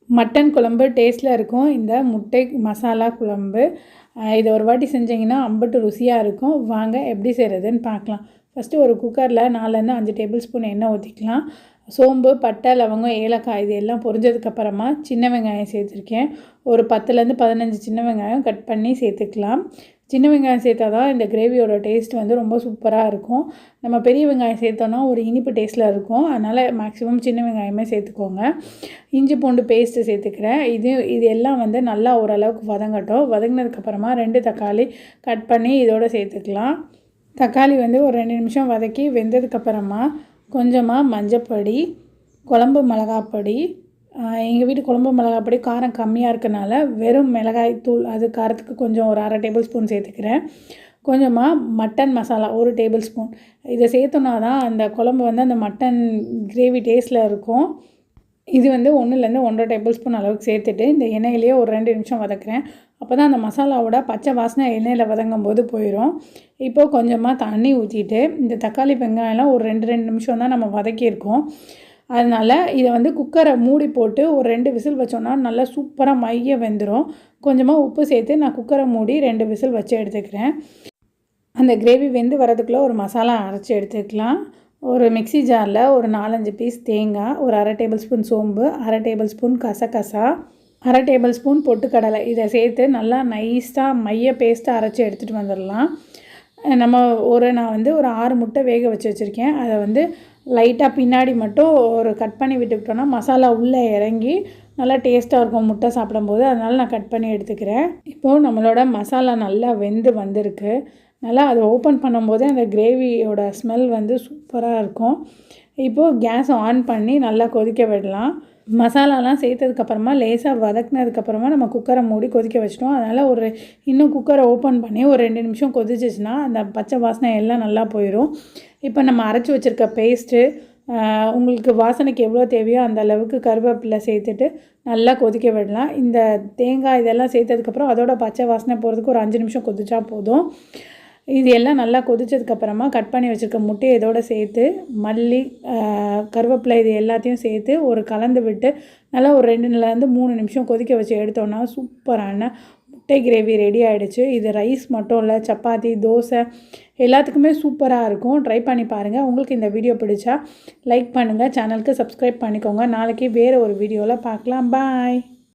Mutton குழம்பு டேஸ்ட்டில் இருக்கும் இந்த முட்டை மசாலா குழம்பு. இதை ஒரு வாட்டி செஞ்சிங்கன்னா அம்பட்டு ருசியாக இருக்கும். வாங்க எப்படி செய்கிறதுன்னு பார்க்கலாம். ஃபஸ்ட்டு ஒரு குக்கரில் 4லேருந்து 5 டேபிள் ஸ்பூன் எண்ணெய் ஊற்றிக்கலாம். சோம்பு, பட்டை, லவங்கம், ஏலக்காய் இது எல்லாம் பொரிஞ்சதுக்கப்புறமா சின்ன வெங்காயம் சேர்த்துருக்கேன். ஒரு 10லேருந்து 15 சின்ன வெங்காயம் கட் பண்ணி சேர்த்துக்கலாம். சின்ன வெங்காயம் சேர்த்தா தான் இந்த கிரேவியோட டேஸ்ட் வந்து ரொம்ப சூப்பராக இருக்கும். நம்ம பெரிய வெங்காயம் சேர்த்தோன்னா ஒரு இனிப்பு டேஸ்ட்டில் இருக்கும். அதனால் மேக்ஸிமம் சின்ன வெங்காயமே சேர்த்துக்கோங்க. இஞ்சி பூண்டு பேஸ்ட்டு சேர்த்துக்கிறேன். இது எல்லாம் வந்து நல்லா ஓரளவுக்கு வதங்கட்டும். வதங்கினதுக்கப்புறமா 2 தக்காளி கட் பண்ணி இதோடு சேர்த்துக்கலாம். தக்காளி வந்து ஒரு 2 நிமிஷம் வதக்கி வெந்ததுக்கப்புறமா கொஞ்சமாக மஞ்சப்பொடி, குழம்பு மிளகாப்பொடி, எங்கள் வீட்டு குழம்பு மிளகாப்பொடி காரம் கம்மியாக இருக்கனால வெறும் மிளகாய் தூள் அது காரத்துக்கு கொஞ்சம் ஒரு 1/2 டேபிள் ஸ்பூன் சேர்த்துக்கிறேன். கொஞ்சமாக மட்டன் மசாலா 1 டேபிள் ஸ்பூன். இதை சேர்த்தோன்னா தான் அந்த குழம்பு வந்து அந்த மட்டன் கிரேவி டேஸ்ட்டில் இருக்கும். இது வந்து 1லேருந்து 1.5 டேபிள் ஸ்பூன் அளவுக்கு சேர்த்துட்டு இந்த எண்ணெயிலேயே ஒரு 2 நிமிஷம் வதக்குறேன். அப்போ தான் அந்த மசாலாவோட பச்சை வாசனை எண்ணெயில் வதங்கும் போது போயிடும். இப்போது கொஞ்சமாக தண்ணி ஊற்றிட்டு இந்த தக்காளி வெங்காயம்லாம் ஒரு 2 நிமிஷம் தான் நம்ம வதக்கியிருக்கோம். அதனால் இதை வந்து குக்கரை மூடி போட்டு ஒரு 2 விசில் வச்சோன்னா நல்லா சூப்பராக மைய வெந்துடும். கொஞ்சமாக உப்பு சேர்த்து நான் குக்கரை மூடி 2 விசில் வச்சு எடுத்துக்கிறேன். அந்த கிரேவி வெந்து வரதுக்குள்ளே ஒரு மசாலா அரைச்சி எடுத்துக்கலாம். ஒரு மிக்ஸி ஜாரில் ஒரு 4-5 பீஸ் தேங்காய், ஒரு 1/2 டேபிள் ஸ்பூன் சோம்பு, 1/2 டேபிள் ஸ்பூன் கசகசா, 1/2 டேபிள் ஸ்பூன் பொட்டுக்கடலை இதை சேர்த்து நல்லா நைஸாக மைய பேஸ்ட்டாக அரைச்சி எடுத்துகிட்டு வந்துடலாம். நான் வந்து ஒரு 6 முட்டை வேக வச்சுருக்கேன். அதை வந்து லைட்டாக பின்னாடி மட்டும் ஒரு கட் பண்ணி விட்டுக்கிட்டோன்னா மசாலா உள்ளே இறங்கி நல்லா டேஸ்ட்டாக இருக்கும் முட்டை சாப்பிடும்போது. அதனால் நான் கட் பண்ணி எடுத்துக்கிறேன். இப்போது நம்மளோட மசாலா நல்லா வெந்து வந்திருக்கு. நல்லா அதை ஓப்பன் பண்ணும்போது அந்த கிரேவியோட ஸ்மெல் வந்து சூப்பராக இருக்கும். இப்போது கேஸ் ஆன் பண்ணி நல்லா கொதிக்க விடலாம். மசாலாலாம் சேர்த்ததுக்கப்புறமா லேசாக வதக்குனதுக்கப்புறமா நம்ம குக்கரை மூடி கொதிக்க வச்சிட்டோம். அதனால் இன்னும் குக்கரை ஓப்பன் பண்ணி ஒரு 2 நிமிஷம் கொதிச்சிச்சுன்னா அந்த பச்சை வாசனை எல்லாம் நல்லா போயிடும். இப்போ நம்ம அரைச்சி வச்சுருக்க பேஸ்ட்டு உங்களுக்கு வாசனைக்கு எவ்வளோ தேவையோ அந்த அளவுக்கு கருவேப்பிலை சேர்த்துட்டு நல்லா கொதிக்க விடலாம். இந்த தேங்காய் இதெல்லாம் சேர்த்ததுக்கப்புறம் அதோட பச்சை வாசனை போகிறதுக்கு ஒரு 5 நிமிஷம் கொதிச்சா போதும். இது எல்லாம் நல்லா கொதிச்சதுக்கப்புறமா கட் பண்ணி வச்சுருக்க முட்டையை இதோடு சேர்த்து மல்லி, கருவேப்பிலை இது எல்லாத்தையும் சேர்த்து ஒரு கலந்து விட்டு நல்லா ஒரு 2லேருந்து 3 நிமிஷம் கொதிக்க வச்சு எடுத்தோன்னா சூப்பரான முட்டை கிரேவி ரெடி ஆகிடுச்சு. இது ரைஸ் மட்டும் இல்லை, சப்பாத்தி, தோசை எல்லாத்துக்குமே சூப்பராக இருக்கும். ட்ரை பண்ணி பாருங்கள். உங்களுக்கு இந்த வீடியோ பிடிச்சா லைக் பண்ணுங்கள், சேனலுக்கு சப்ஸ்கிரைப் பண்ணிக்கோங்க. நாளைக்கு வேறு ஒரு வீடியோவில் பார்க்கலாம். பாய்.